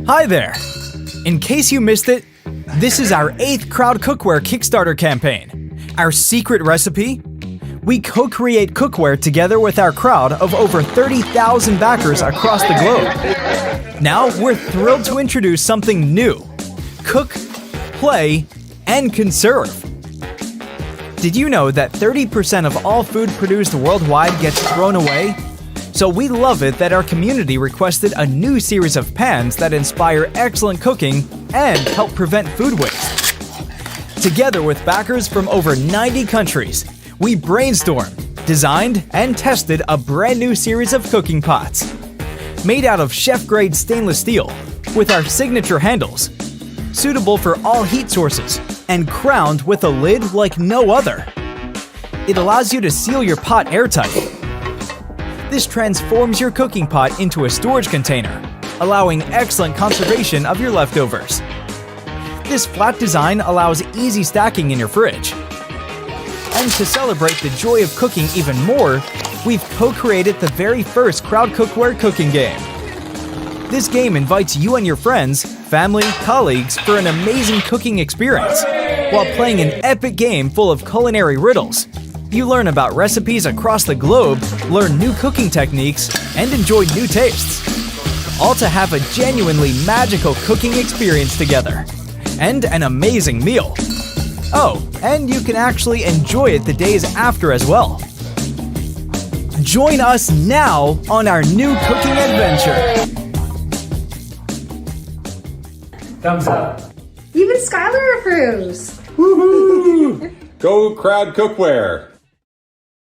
Hi there! In case you missed it, this is our 8th Crowd Cookware Kickstarter campaign. Our secret recipe? We co-create cookware together with our crowd of over 30,000 backers across the globe. Now we're thrilled to introduce something new: cook, play, and conserve. Did you know that 30% of all food produced worldwide gets thrown away? So we love it that our community requested a new series of pans that inspire excellent cooking and help prevent food waste. Together with backers from over 90 countries, we brainstormed, designed, and tested a brand new series of cooking pots. Made out of chef-grade stainless steel, with our signature handles, suitable for all heat sources, and crowned with a lid like no other. It allows you to seal your pot airtight. This transforms your cooking pot into a storage container, allowing excellent conservation of your leftovers. This flat design allows easy stacking in your fridge. And to celebrate the joy of cooking even more, we've co-created the very first Crowd Cookware cooking game. This game invites you and your friends, family, colleagues for an amazing cooking experience, while playing an epic game full of culinary riddles. You learn about recipes across the globe, learn new cooking techniques, and enjoy new tastes. All to have a genuinely magical cooking experience together. And an amazing meal. Oh, and you can actually enjoy it the days after as well. Join us now on our new cooking adventure. Thumbs up. Even Skylar approves. Woohoo! Go Crowd Cookware!